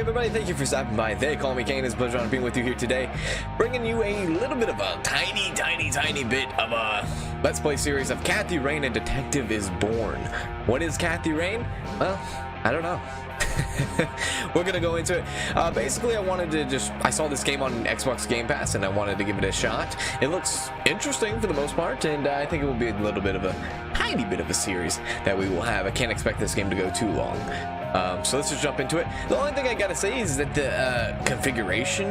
everybody, thank you for stopping by. They call me Kane. It's a pleasure on being with you here today, bringing you a little bit of a tiny bit of a Let's Play series of Kathy Rain, A Detective is Born. What is Kathy Rain? Well, I don't know. We're gonna go into it. Basically, I saw this game on Xbox Game Pass and I wanted to give it a shot. It looks interesting for the most part, and I think it will be a little bit of a tiny bit of a series that we will have. I can't expect this game to go too long. So let's just jump into it. The only thing I gotta say is that the configuration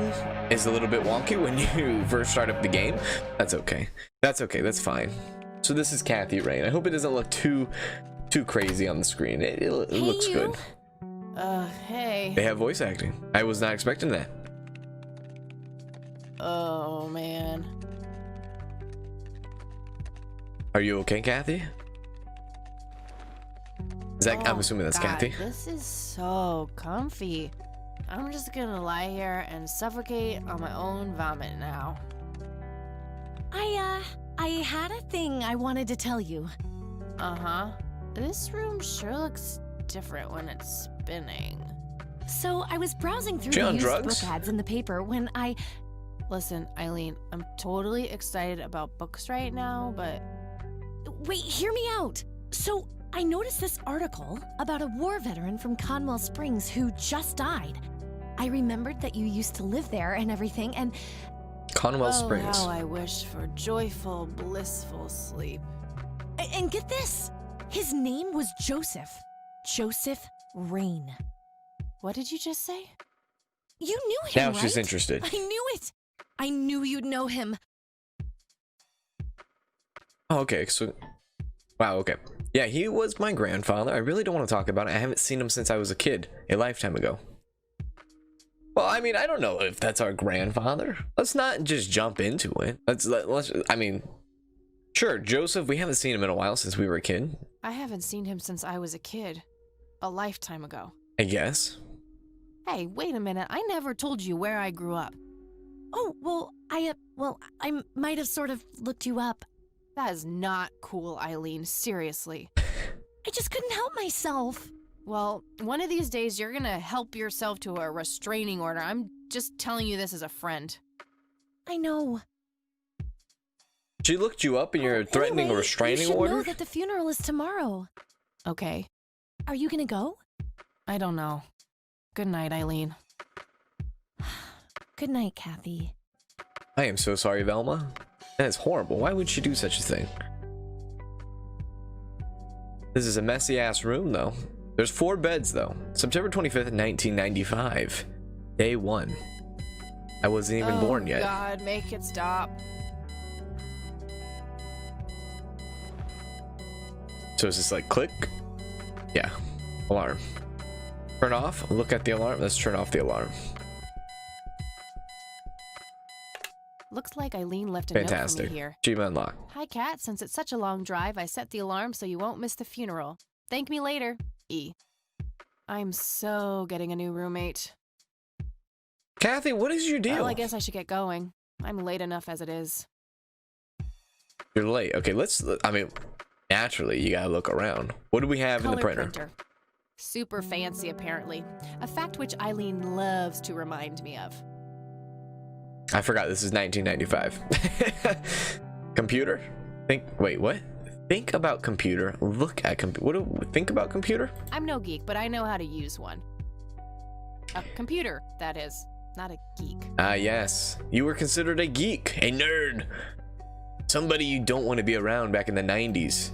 is a little bit wonky when you first start up the game. That's okay. That's fine. So this is Kathy Rain. I hope it doesn't look too crazy on the screen. It looks good. Hey. They have voice acting. I was not expecting that. Oh, man. Are you okay, Kathy? Is that, I'm assuming that's God, Kathy. This is so comfy. I'm just gonna lie here and suffocate on my own vomit now. I had a thing I wanted to tell you. Uh-huh. This room sure looks different when it's spinning. So I was browsing through She the on used drugs? book ads in the paper when I... Listen, Eileen, I'm totally excited about books right now, but... Wait, hear me out. So I noticed this article about a war veteran from Conwell Springs who just died. I remembered that you used to live there and everything, and... Conwell Springs. How I wish for joyful, blissful sleep. And get this! His name was Joseph. Joseph Rain. What did you just say? You knew him, Now right? she's interested. I knew it! I knew you'd know him. Oh, okay, so... Wow, okay. Yeah, he was my grandfather. I really don't want to talk about it. I haven't seen him since I was a kid, a lifetime ago. Well, I mean, I don't know if that's our grandfather. Let's not just jump into it. I mean, sure, Joseph, we haven't seen him in a while since we were a kid. I haven't seen him since I was a kid. A lifetime ago. I guess. Hey, wait a minute. I never told you where I grew up. Oh, well, I might have sort of looked you up. That is not cool, Eileen. Seriously. I just couldn't help myself. Well, one of these days you're gonna help yourself to a restraining order. I'm just telling you this as a friend. I know. She looked you up and you're threatening Anyway, a restraining you should order? know that the funeral is tomorrow. Okay. Are you gonna go? I don't know. Good night, Eileen. Good night, Kathy. I am so sorry, Velma. That is horrible. Why would she do such a thing? This is a messy-ass room, though. There's 4 beds, though. September 25th, 1995. Day 1. I wasn't even born yet. Oh, God, make it stop. So it's just like, click. Yeah. Alarm. Turn off. Look at the alarm. Let's turn off the alarm. Looks like Eileen left a note for Fantastic. me here. Achievement unlocked. Hi, Kat. Since it's such a long drive, I set the alarm so you won't miss the funeral. Thank me later. E. I'm so getting a new roommate. Kathy, what is your deal? Well, I guess I should get going. I'm late enough as it is. You're late. Okay, I mean, naturally, you gotta look around. What do we have in the Color printer? Super fancy, apparently. A fact which Eileen loves to remind me of. I forgot this is 1995. Computer? Wait, what? Think about computer. Look at computer. Think about computer? I'm no geek, but I know how to use one. A computer, that is. Not a geek. Ah, yes. You were considered a geek, a nerd. Somebody you don't want to be around back in the 90s.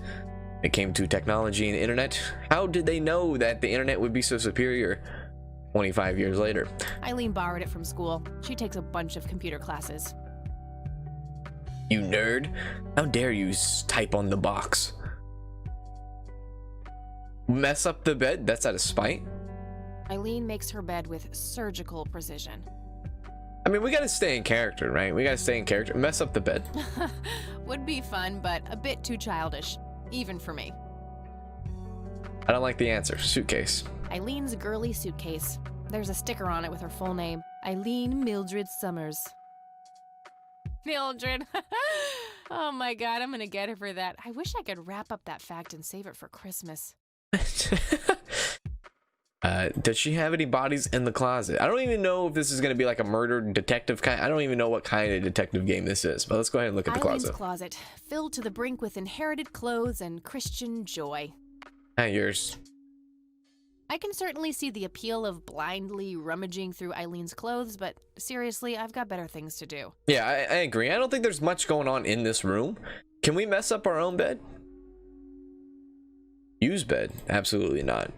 It came to technology and internet. How did they know that the internet would be so superior 25 years later? Eileen borrowed it from school. She takes a bunch of computer classes. You nerd. How dare you type on the box? Mess up the bed? That's out of spite? Eileen makes her bed with surgical precision. I mean, we gotta stay in character, right? We gotta stay in character. Mess up the bed. Would be fun, but a bit too childish. Even for me. I don't like the answer. Suitcase. Eileen's girly suitcase. There's a sticker on it with her full name. Eileen Mildred Summers. Mildred. Oh my God, I'm gonna get her for that. I wish I could wrap up that fact and save it for Christmas. Does she have any bodies in the closet? I don't even know if this is going to be like a murder detective kind. I don't even know what kind of detective game this is, but let's go ahead and look at the Eileen's closet. closet, filled to the brink with inherited clothes and Christian joy. Yours. I can certainly see the appeal of blindly rummaging through Eileen's clothes, but seriously, I've got better things to do. Yeah, I agree. I don't think there's much going on in this room. Can we mess up our own bed? Use bed? Absolutely not.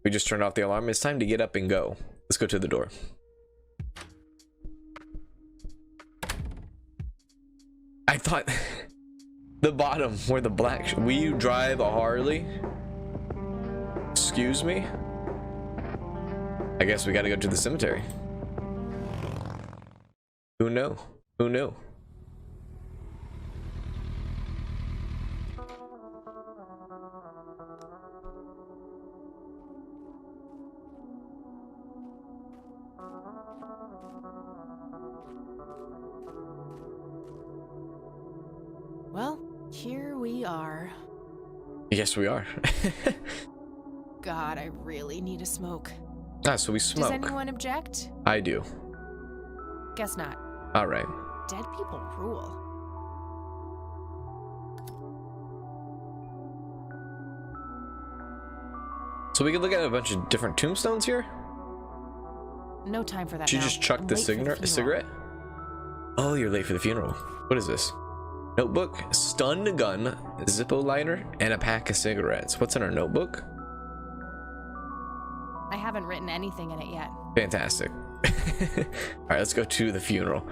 We just turned off the alarm. It's time to get up and go. Let's go to the door. I thought the bottom where the black. Will you drive a Harley? Excuse me? I guess we gotta go to the cemetery. Who knew? Who knew? Well, here we are. Yes, we are. God, I really need a smoke. Ah, so we smoke. Does anyone object? I do. Guess not. All right. Dead people rule. So we can look at a bunch of different tombstones here. No time for that Did you now. just chuck I'm the late for funeral. cigarette? Oh, you're late for the funeral. What is this? Notebook, stun gun, Zippo lighter, and a pack of cigarettes. What's in our notebook? I haven't written anything in it yet. Fantastic. All right, let's go to the funeral.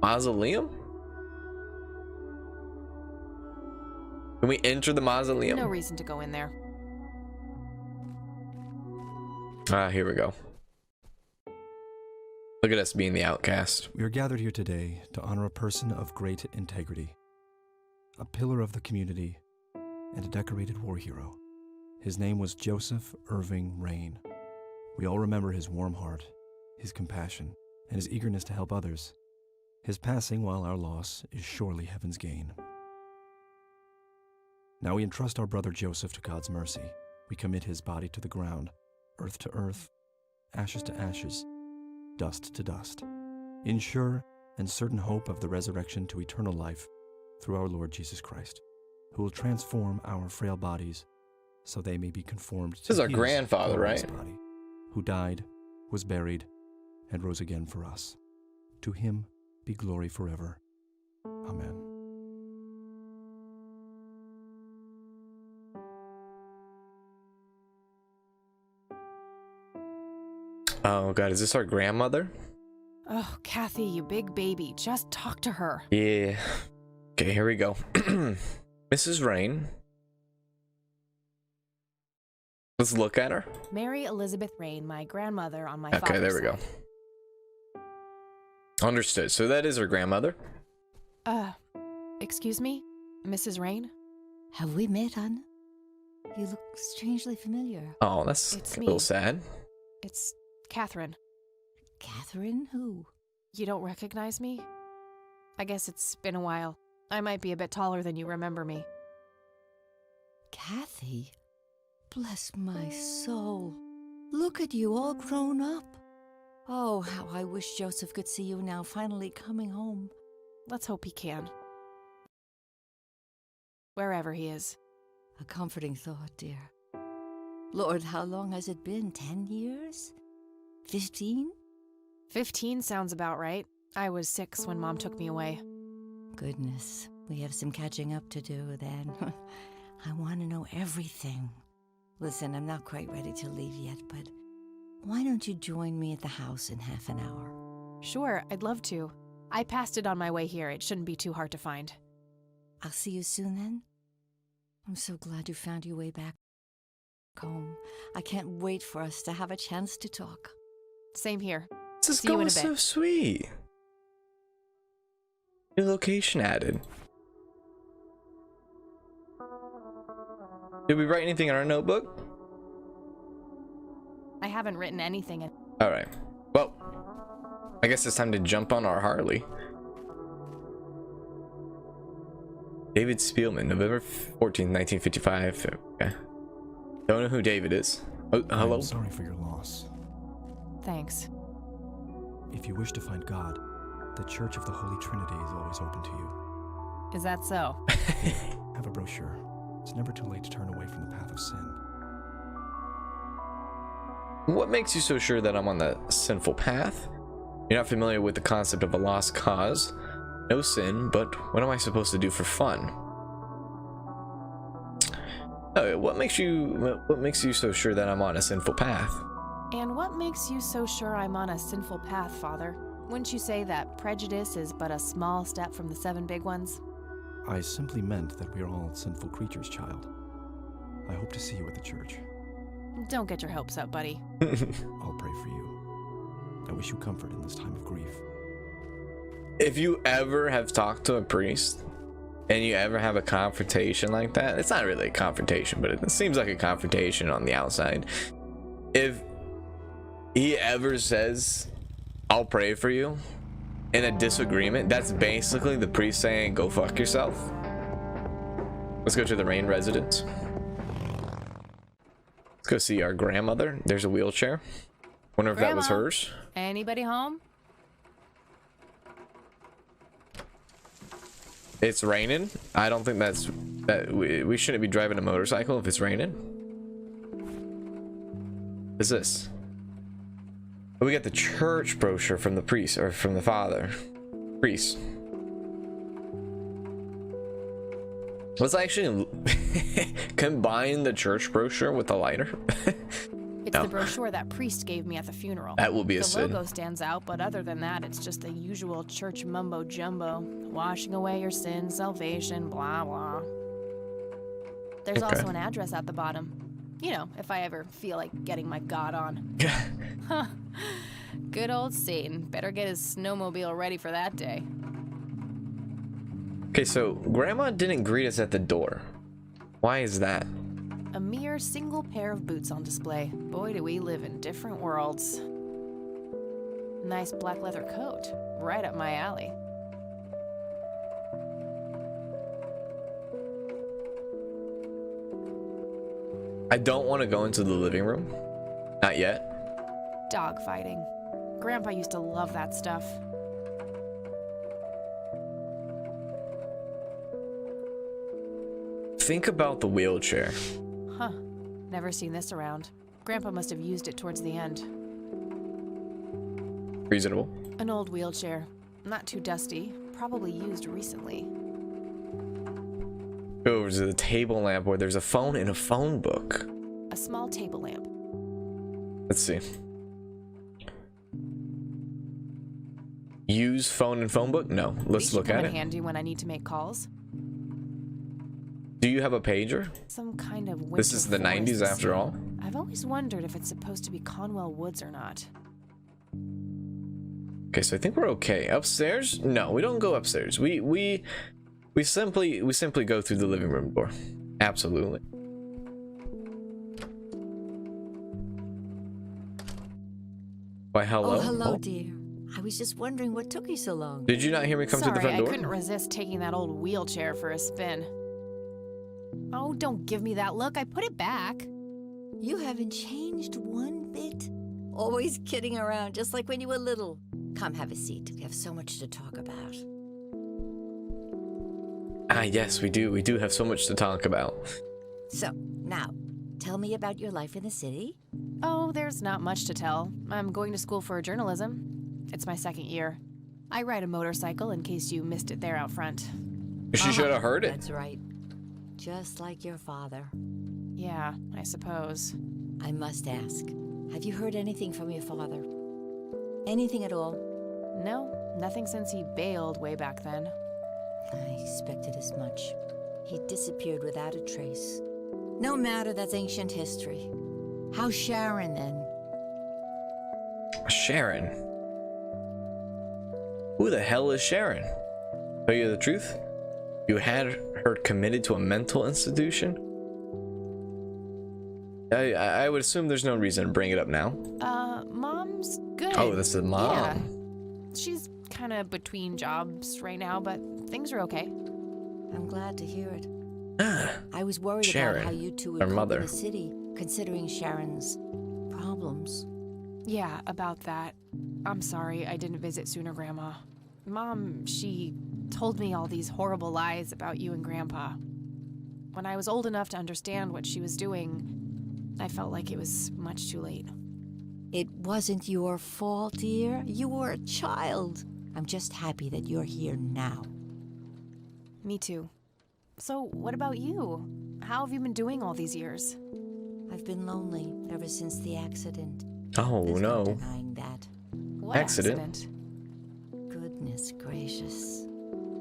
Mausoleum? Can we enter the mausoleum? No reason to go in there. Ah, here we go. Look at us being the outcast. We are gathered here today to honor a person of great integrity, a pillar of the community, and a decorated war hero. His name was Joseph Irving Rain. We all remember his warm heart, his compassion, and his eagerness to help others. His passing, while our loss, is surely heaven's gain. Now we entrust our brother Joseph to God's mercy. We commit his body to the ground, earth to earth, ashes to ashes, dust to dust, in sure and certain hope of the resurrection to eternal life through our Lord Jesus Christ, who will transform our frail bodies so they may be conformed to This is our his grandfather, glorious right? body, who died, was buried, and rose again for us. To him be glory forever. Amen. Oh God, is this our grandmother? Oh, Kathy, you big baby. Just talk to her. Yeah. Okay, here we go. Mrs. Rain. Let's look at her. Mary Elizabeth Rain, my grandmother on my Okay, father's there we go. side. Understood. So that is her grandmother. Excuse me? Mrs. Rain? Have we met, Anne? You look strangely familiar. Oh, that's It's a little me. sad. It's Catherine. Catherine who? You don't recognize me? I guess it's been a while. I might be a bit taller than you remember me. Kathy? Bless my soul. Look at you all grown up. Oh, how I wish Joseph could see you now, finally coming home. Let's hope he can. Wherever he is. A comforting thought, dear. Lord, how long has it been? 10 years? 15? 15 sounds about right. I was 6 when Mom took me away. Goodness, we have some catching up to do then. I want to know everything. Listen, I'm not quite ready to leave yet, but why don't you join me at the house in half an hour? Sure, I'd love to. I passed it on my way here. It shouldn't be too hard to find. I'll see you soon then. I'm so glad you found your way back home. I can't wait for us to have a chance to talk. Same here. This is See you in going a so bit. sweet. New location added. Did we write anything in our notebook? I haven't written anything in. All right. Well, I guess it's time to jump on our Harley. David Spielman, November 14th, 1955. Okay. Don't know who David is. Oh, hello? I'm sorry for your loss. Thanks. If you wish to find God, the Church of the Holy Trinity is always open to you. Is that so? Have a brochure. It's never too late to turn away from the path of sin. What makes you so sure that I'm on the sinful path? You're not familiar with the concept of a lost cause. No sin, but what am I supposed to do for fun? What makes you so sure that I'm on a sinful path? And what makes you so sure I'm on a sinful path, Father? Wouldn't you say that prejudice is but a small step from the 7 big ones? I simply meant that we are all sinful creatures, child. I hope to see you at the church. Don't get your hopes up, buddy. I'll pray for you. I wish you comfort in this time of grief. If you ever have talked to a priest and you ever have a confrontation like that, it's not really a confrontation, but it seems like a confrontation on the outside. If he ever says, I'll pray for you, in a disagreement, that's basically the priest saying, go fuck yourself. Let's go to the Rain residence. Let's go see our grandmother. There's a wheelchair. Wonder if that was Grandma? hers. Anybody home? It's raining. I don't think that we shouldn't be driving a motorcycle if it's raining. What is this? We got the church brochure from the priest, or from the father. Priest. Let's actually combine the church brochure with the lighter. It's the brochure that priest gave me at the funeral. That will be a The sin. logo stands out, but other than that, it's just the usual church mumbo jumbo. Washing away your sins, salvation, blah blah. There's Okay. also an address at the bottom. You know, if I ever feel like getting my God on. Good old Satan. Better get his snowmobile ready for that day. Okay, so grandma didn't greet us at the door. Why is that? A mere single pair of boots on display. Boy, do we live in different worlds. Nice black leather coat. Right up my alley. I don't want to go into the living room. Not yet. Dog fighting. Grandpa used to love that stuff. Think about the wheelchair. Huh. Never seen this around. Grandpa must have used it towards the end. Reasonable. An old wheelchair. Not too dusty. Probably used recently. Go over to the table lamp where there's a phone and a phone book. A small table lamp. Let's see. Use phone and phone book? No. Let's These look should come at in it. handy when I need to make calls. Do you have a pager? Some kind of winter This is the forest 90s after all. I've always wondered if it's supposed to be Conwell Woods or not. Okay, so I think we're okay. Upstairs? No, we don't go upstairs. We simply go through the living room door. Absolutely. Why, hello? Oh, hello, Oh, dear. I was just wondering what took you so long. did you not hear me come Sorry, to the front I door? couldn't resist taking that old wheelchair for a spin. Oh, don't give me that look. I put it back. You haven't changed one bit. Always kidding around, just like when you were little. Come, have a seat. We have so much to talk about. Ah, yes, we do. We do have so much to talk about. So, now, tell me about your life in the city. Oh, there's not much to tell. I'm going to school for journalism. It's my 2nd year. I ride a motorcycle in case you missed it there out front. She should have heard it. That's right. Just like your father. Yeah, I suppose. I must ask, have you heard anything from your father? Anything at all? No, nothing since he bailed way back then. I expected as much. He disappeared without a trace. No matter, that's ancient history. How's Sharon, then? Sharon? Who the hell is Sharon? Tell you the truth? You had her committed to a mental institution? I would assume there's no reason to bring it up now. Mom's good. Oh, that's the mom. Yeah. She's kind of between jobs right now, but things are okay. I'm glad to hear it. Ah, I was worried Sharon, about how you two would her cope mother. in the city, considering Sharon's problems. Yeah, about that. I'm sorry I didn't visit sooner, Grandma. Mom, she told me all these horrible lies about you and Grandpa. When I was old enough to understand what she was doing, I felt like it was much too late. It wasn't your fault, dear. You were a child. I'm just happy that you're here now. Me too. So, what about you? How have you been doing all these years? I've been lonely ever since the accident. Oh There's no. no denying that. What Accident? Goodness gracious.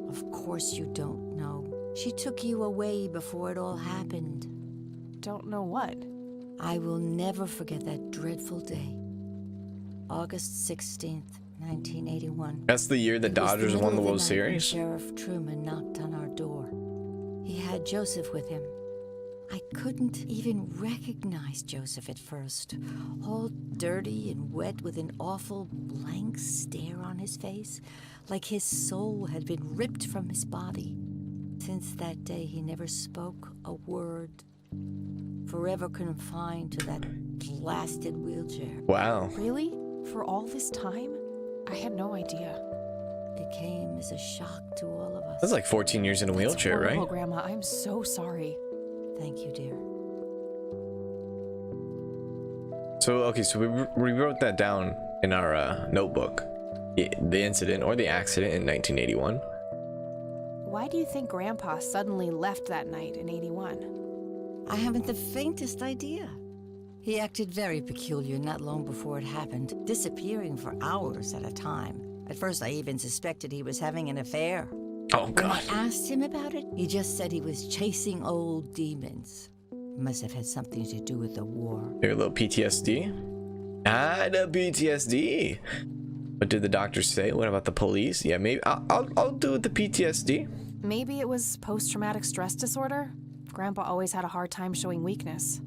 Of course you don't know. She took you away before it all happened. Don't know what. I will never forget that dreadful day. August 16th, 1981. That's the year the It was Dodgers middle won the of World night when Series. Sheriff Truman knocked on our door. He had Joseph with him. I couldn't even recognize Joseph at first. All dirty and wet with an awful blank stare on his face, like his soul had been ripped from his body. Since that day, he never spoke a word. Forever confined to that blasted wheelchair. Wow. Really? For all this time? I had no idea. It came as a shock to all of us. That's like 14 years in a That's wheelchair, horrible, right? Grandma. I'm so sorry. Thank you, dear. So, okay, so we wrote that down in our notebook. The incident or the accident in 1981. Why do you think Grandpa suddenly left that night in 81? I haven't the faintest idea. He acted very peculiar not long before it happened, disappearing for hours at a time. At first, I even suspected he was having an affair. Oh, When I God. asked him about it, he just said he was chasing old demons. It must have had something to do with the war. Your little PTSD? Ah, the PTSD. What did the doctor say? What about the police? Yeah, maybe I'll do with the PTSD. Maybe it was post-traumatic stress disorder? Grandpa always had a hard time showing weakness.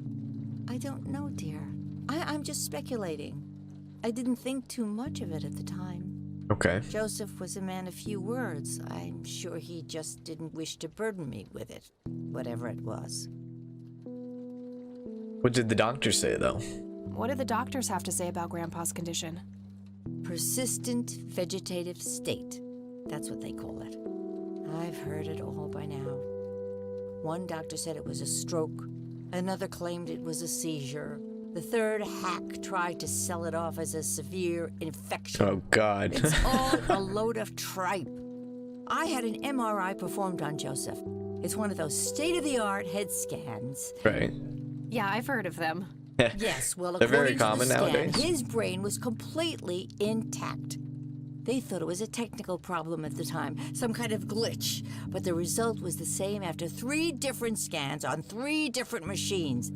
I don't know, dear. I'm just speculating. I didn't think too much of it at the time. Okay. Joseph was a man of few words. I'm sure he just didn't wish to burden me with it, whatever it was. What did the doctor say, though? What did the doctors have to say about Grandpa's condition? Persistent vegetative state. That's what they call it. I've heard it all by now. One doctor said it was a stroke. Another claimed it was a seizure. The third hack tried to sell it off as a severe infection. Oh, God. It's all a load of tripe. I had an MRI performed on Joseph. It's one of those state-of-the-art head scans. Right. Yeah, I've heard of them. Yes, well, They're very according to common the scan, nowadays. his brain was completely intact. They thought it was a technical problem at the time, some kind of glitch. But the result was the same after 3 different scans on 3 different machines.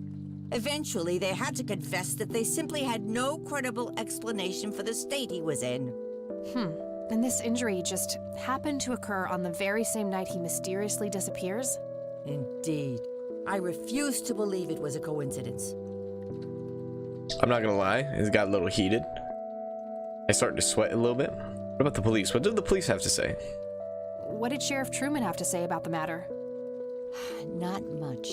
Eventually, they had to confess that they simply had no credible explanation for the state he was in. And this injury just happened to occur on the very same night he mysteriously disappears? Indeed. I refuse to believe it was a coincidence. I'm not gonna lie, it got a little heated. I started to sweat a little bit. What about the police? What did the police have to say? What did Sheriff Truman have to say about the matter? Not much.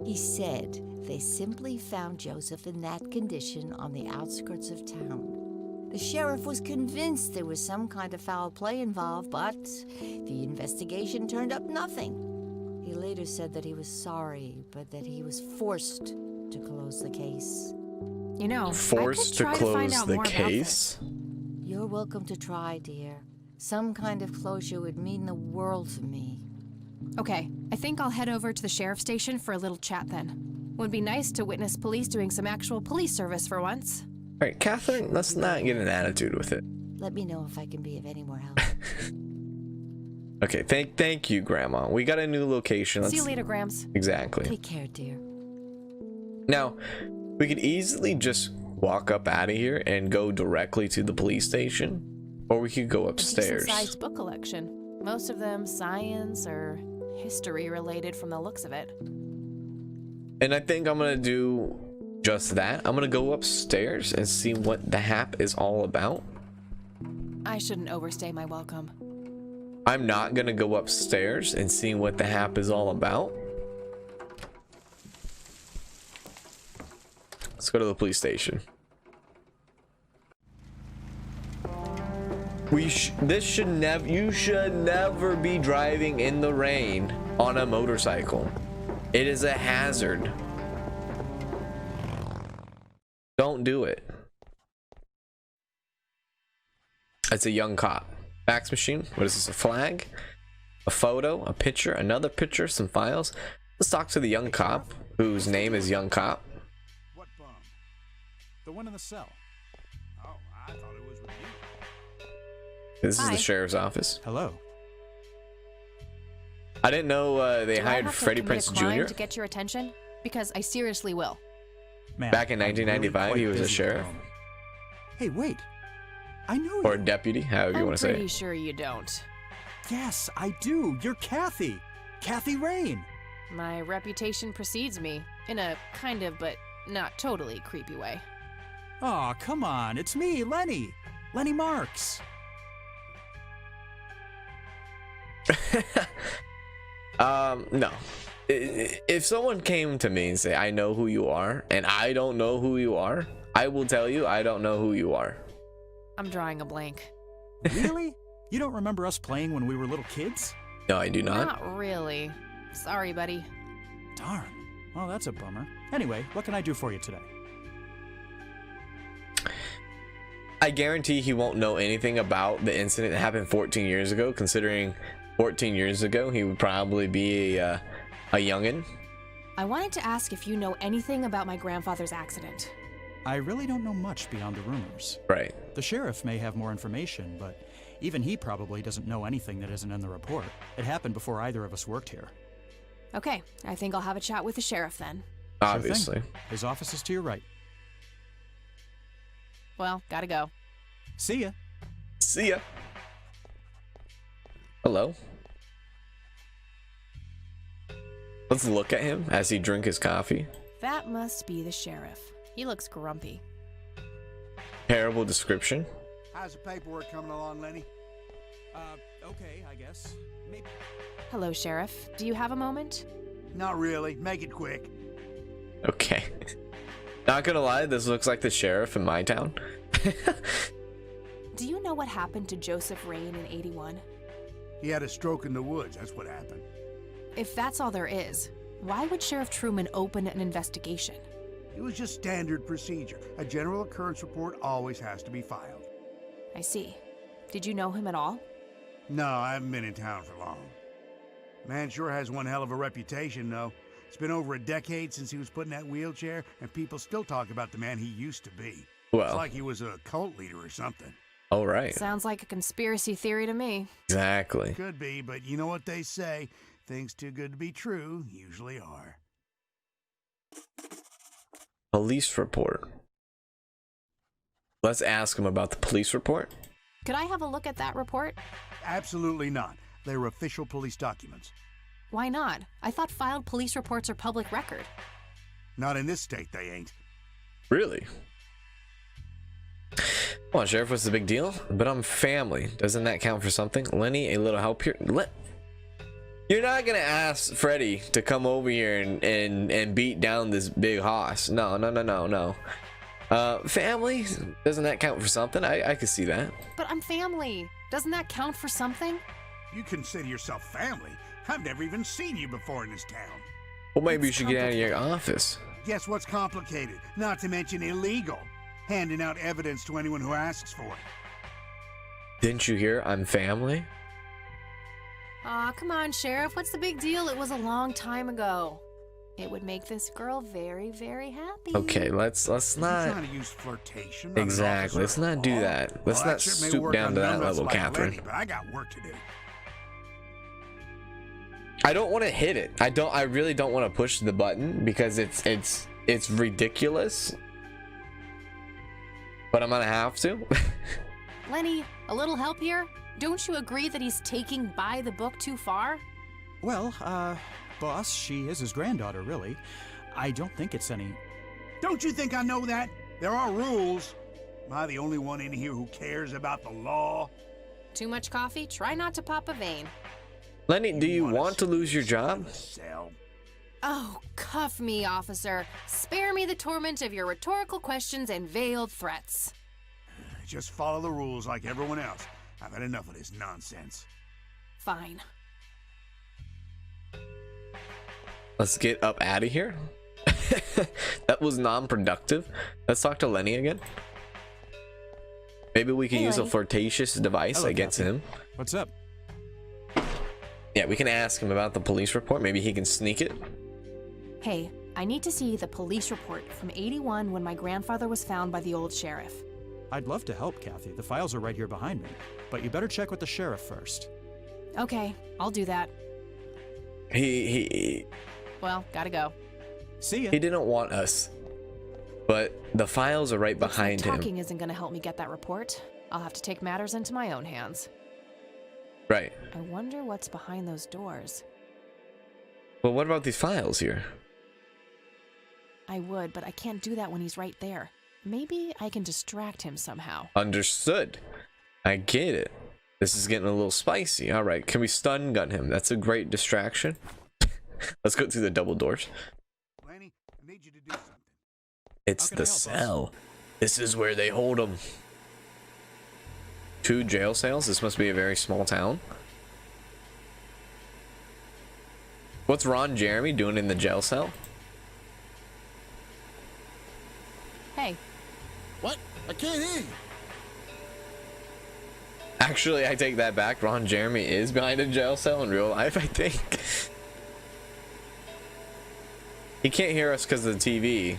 He said they simply found Joseph in that condition on the outskirts of town. The sheriff was convinced there was some kind of foul play involved, but the investigation turned up nothing. He later said that he was sorry, but that he was forced to close the case. You know, Forced I to could try to find close out the more about case? this. You're welcome to try, dear. Some kind of closure would mean the world to me. Okay, I think I'll head over to the sheriff's station for a little chat then. Would be nice to witness police doing some actual police service for once. All right, Catherine, let's not get an attitude with it. Let me know if I can be of any more help. Okay, thank you, Grandma. We got a new location. See you later, Grams. Exactly. Take care, dear. Now, we could easily just walk up out of here and go directly to the police station, or we could go upstairs. Decent-sized book collection. Most of them science or history related from the looks of it. And I think I'm gonna do just that. I'm gonna go upstairs and see what the hap is all about. I shouldn't overstay my welcome. I'm not gonna go upstairs and see what the hap is all about. Let's go to the police station. You should never be driving in the rain on a motorcycle. It is a hazard. Don't do it. It's a young cop. Fax machine. What is this? A flag? A photo? A picture? Another picture? Some files? Let's talk to the young cop, whose name is Young Cop. What bum? The one in the cell. Oh, I thought it was with you. This is Hi. the sheriff's office. Hello. I didn't know they Do I hired have to Freddie commit Prinze a crime Jr. to get your attention? Because I seriously will. Man, Back in I'm 1995, really he was a quite busy at the sheriff. moment. Hey, wait. I know Or you. deputy, however you I'm want to say pretty it. sure you don't. Yes, I do. You're Kathy. Kathy Rain. My reputation precedes me, in a kind of but not totally creepy way. Aw, come on. It's me, Lenny. Lenny Marks. No. If someone came to me and say, I know who you are, and I don't know who you are, I will tell you I don't know who you are. I'm drawing a blank. Really? You don't remember us playing when we were little kids? No, I do not. Not really. Sorry, buddy. Darn. Well, that's a bummer. Anyway, what can I do for you today? I guarantee he won't know anything about the incident that happened 14 years ago, considering 14 years ago he would probably be a youngin'. I wanted to ask if you know anything about my grandfather's accident. I really don't know much beyond the rumors. Right. The sheriff may have more information, but even he probably doesn't know anything that isn't in the report. It happened before either of us worked here. Okay, I think I'll have a chat with the sheriff then. Sure Obviously. thing. His office is to your right. Well, gotta go. See ya. See ya. Hello. Let's look at him as he drink his coffee. That must be the sheriff. He looks grumpy. Terrible description. How's the paperwork coming along, Lenny? Okay, I guess. Maybe. Hello, Sheriff. Do you have a moment? Not really. Make it quick. Okay. Not gonna lie, this looks like the sheriff in my town. Do you know what happened to Joseph Rain in 81? He had a stroke in the woods. That's what happened. If that's all there is, why would Sheriff Truman open an investigation? It was just standard procedure. A general occurrence report always has to be filed. I see. Did you know him at all? No, I haven't been in town for long. Man sure has one hell of a reputation, though. It's been over a decade since he was put in that wheelchair, and people still talk about the man he used to be. It's Well, like he was a cult leader or something. all right. Sounds like a conspiracy theory to me. Exactly. Could be, but you know what they say. Things too good to be true usually are. Police report. Let's ask him about the police report. Could I have a look at that report? Absolutely not. They're official police documents. Why not? I thought filed police reports are public record. Not in this state, they ain't. Really? Come on, Sheriff, what's the big deal? But I'm family. Doesn't that count for something? Lenny, a little help here? You're not gonna ask Freddy to come over here and beat down this big hoss. No. Family? Doesn't that count for something? I could see that. But I'm family. Doesn't that count for something? You consider yourself family? I've never even seen you before in this town. Well, maybe you It's should get out of your office. Guess what's complicated? Not to mention illegal. Handing out evidence to anyone who asks for it. Didn't you hear? I'm family? Aw, come on, Sheriff. What's the big deal? It was a long time ago. It would make this girl very, very happy. Okay, let's You're not. trying to use flirtation. on an Exactly. Let's officer of not do law? that. Let's Well, not that shit may stoop work down on to that numbnuts level, like Catherine. Lenny, but I got work to do. I don't want to hit it. I really don't want to push the button because it's ridiculous. But I'm gonna have to. Lenny, a little help here? Don't you agree that he's taking by the book too far? Well, boss, she is his granddaughter, really. I don't think it's any... Don't you think I know that? There are rules. Am I the only one in here who cares about the law? Too much coffee? Try not to pop a vein. Lenny, do you wanna want to lose your job? Sell. Oh, cuff me, officer. Spare me the torment of your rhetorical questions and veiled threats. Just follow the rules like everyone else. I've had enough of this nonsense. Fine. Let's get up out of here. That was non-productive. Let's talk to Lenny again. Maybe we can use Lenny. a flirtatious device Hello, against Kathy. him. What's up? Yeah, we can ask him about the police report. Maybe he can sneak it. Hey, I need to see the police report from 81 when my grandfather was found by the old sheriff. I'd love to help, Kathy. The files are right here behind me. But you better check with the sheriff first. Okay, I'll do that. He Well, gotta go. See ya. didn't want us, but the files are right Looks like behind him. talking isn't gonna help me get that report. I'll have to take matters into my own hands. Right. I wonder what's behind those doors. Well, what about these files here? I would, but I can't do that when he's right there. Maybe I can distract him somehow. Understood. I get it. This is getting a little spicy. All right, can we stun gun him? That's a great distraction. Let's go through the double doors. Lenny, I need you to do something. It's How can the I help, boss? cell. This is where they hold him. 2 jail cells. This must be a very small town. What's Ron Jeremy doing in the jail cell? Hey, What? I can't hear you. Actually, I take that back. Ron Jeremy is behind a jail cell in real life, I think. He can't hear us because the TV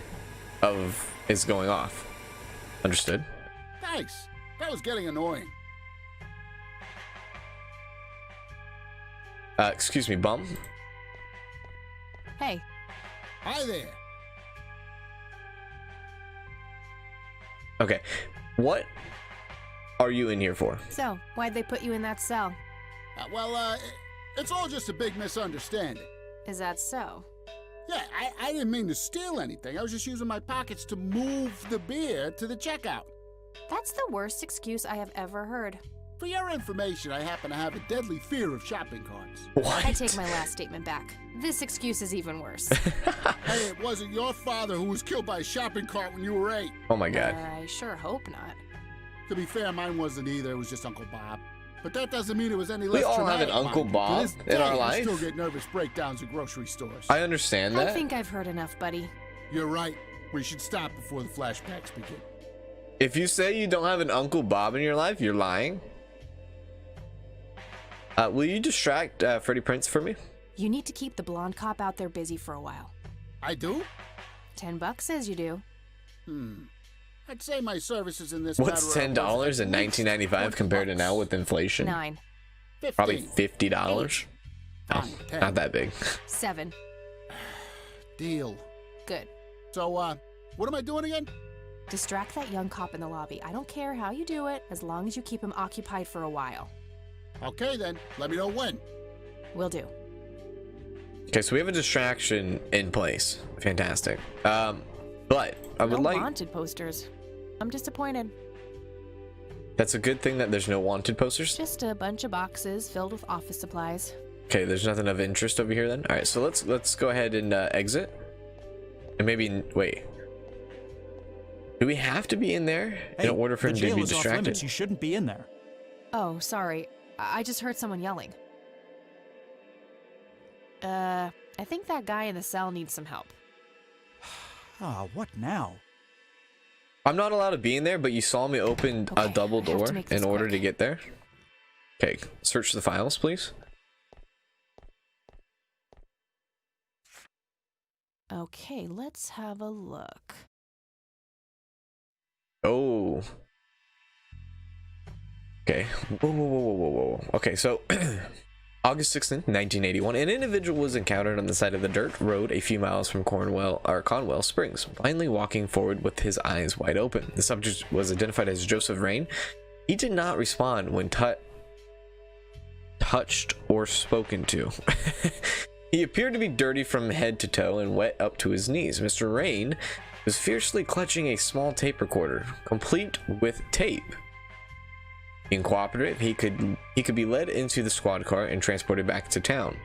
is going off. Understood. Thanks. That was getting annoying. Excuse me, bum. hey, Hi there. Okay, what are you in here for? so why'd they put you in that cell? It's all just a big misunderstanding. Is that so? Yeah, I didn't mean to steal anything. I was just using my pockets to move the beer to the checkout. That's the worst excuse I have ever heard. For your information, I happen to have a deadly fear of shopping carts. What? I take my last statement back. This excuse is even worse. Hey, it wasn't your father who was killed by a shopping cart when you were 8. Oh my god. I sure hope not. To be fair, mine wasn't either. It was just Uncle Bob. But that doesn't mean it was any We less all have an traumatic, Uncle mind you. To Bob this in our day, I life. still get nervous breakdowns at grocery stores. I understand I that. think I've heard enough, buddy. You're right. We should stop before the flashbacks begin. If you say you don't have an Uncle Bob in your life, you're lying. Will you distract Freddie Prinze for me? You need to keep the blonde cop out there busy for a while. I do? $10 says you do. I'd say my services in this What's matter $10 are worth in at least 1995 compared to now with inflation? 9, 15. Probably $50. Oh, Fine, 10. not that big. 7. Deal. Good. So, what am I doing again? Distract that young cop in the lobby. I don't care how you do it, as long as you keep him occupied for a while. Okay then, let me know when. Will do. Okay, so we have a distraction in place. Fantastic. But I would No like. wanted posters. I'm disappointed. That's a good thing that there's no wanted posters. Just a bunch of boxes filled with office supplies. Okay, there's nothing of interest over here then. All right, so let's go ahead and exit. And maybe wait. Do we have to be in there in order for him the to jail be is off distracted? limits. You shouldn't be in there. Oh, sorry. I just heard someone yelling. I think that guy in the cell needs some help. Ah, what now? I'm not allowed to be in there, but you saw me open a Okay, double I have to door make this in order quick. to get there. Okay, search the files, please. Okay, let's have a look. Oh. Okay. Whoa. Okay, so August 16th, 1981, an individual was encountered on the side of the dirt road a few miles from Conwell Springs, blindly walking forward with his eyes wide open. The subject was identified as Joseph Rain. He did not respond when touched or spoken to. He appeared to be dirty from head to toe and wet up to his knees. Mr. Rain was fiercely clutching a small tape recorder, complete with tape. Being cooperative, he could be led into the squad car and transported back to town.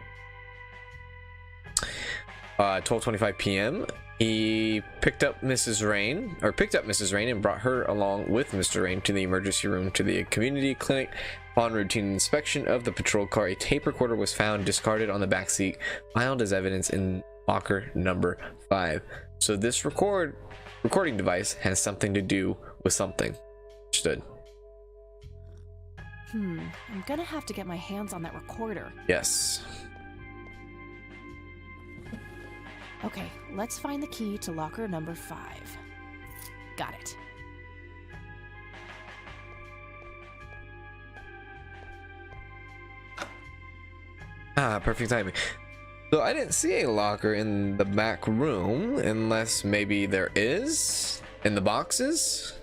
12:25 p.m. He picked up Mrs. Rain and brought her along with Mr. Rain to the emergency room to the community clinic. Upon routine inspection of the patrol car, a tape recorder was found discarded on the back seat, filed as evidence in locker number 5. So this recording device has something to do with something. Understood. I'm gonna have to get my hands on that recorder. Yes. Okay, let's find the key to locker number 5. Got it. Ah, perfect timing. So I didn't see a locker in the back room, unless maybe there is in the boxes.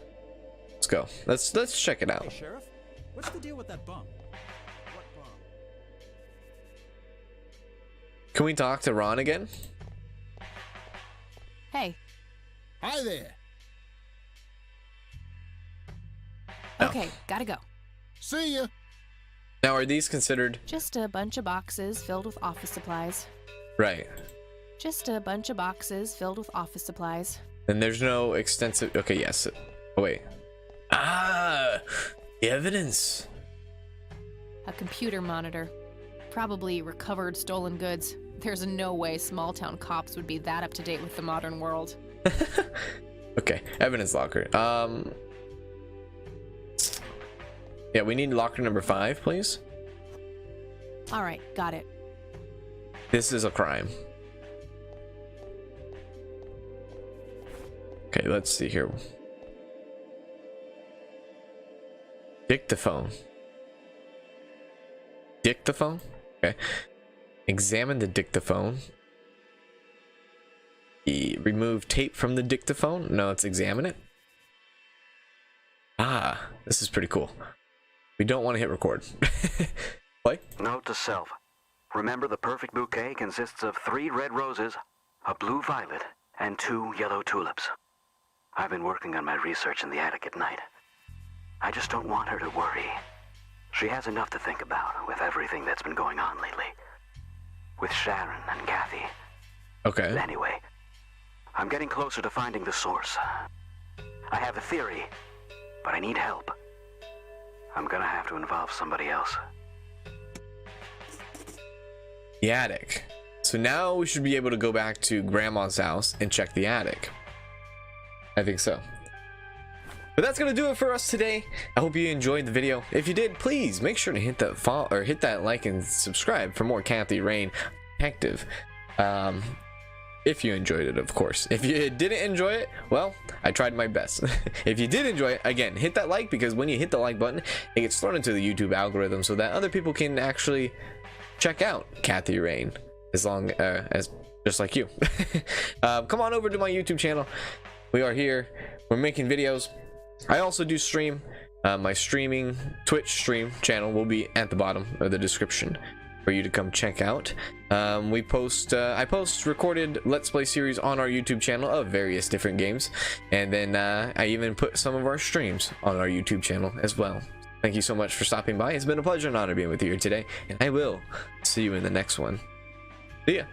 Let's go. Let's check it out. Hey, Sheriff, what's the deal with that bum? What bum? Can we talk to Ron again? Hey. Hi there. No. Okay, gotta go. See ya. Now, are these considered Just a bunch of boxes filled with office supplies. right? Just a bunch of boxes filled with office supplies. And there's no extensive. Okay, yes. Oh wait. Ah, the evidence. A computer monitor. Probably recovered stolen goods. There's no way small town cops would be that up to date with the modern world. Okay, evidence locker. Yeah, we need locker number 5, please. All right, got it. This is a crime. Okay, let's see here. Dictaphone. Dictaphone? Okay. Examine the dictaphone. Remove tape from the dictaphone. No, let's examine it. Ah, this is pretty cool. We don't want to hit record. Play. Note to self. Remember, the perfect bouquet consists of 3 red roses, a blue violet, and 2 yellow tulips. I've been working on my research in the attic at night. I just don't want her to worry. She has enough to think about with everything that's been going on lately. With Sharon and Kathy. Okay. Anyway, I'm getting closer to finding the source. I have a theory, but I need help. I'm gonna have to involve somebody else. The attic. So now we should be able to go back to Grandma's house and check the attic. I think so. But that's gonna do it for us today. I hope you enjoyed the video. If you did, please make sure to hit that follow or hit that like and subscribe for more Kathy Rain Detective. If you enjoyed it, of course. If you didn't enjoy it, well, I tried my best. If you did enjoy it, again, hit that like, because when you hit the like button, it gets thrown into the YouTube algorithm so that other people can actually check out Kathy Rain, as long as just like you. Come on over to my YouTube channel. We are here. We're making videos. I also do stream. My streaming Twitch stream channel will be at the bottom of the description for you to come check out. I post recorded Let's Play series on our YouTube channel of various different games, and then I even put some of our streams on our YouTube channel as well. Thank you so much for stopping by. It's been a pleasure and honor being with you here today, and I will see you in the next one. See ya.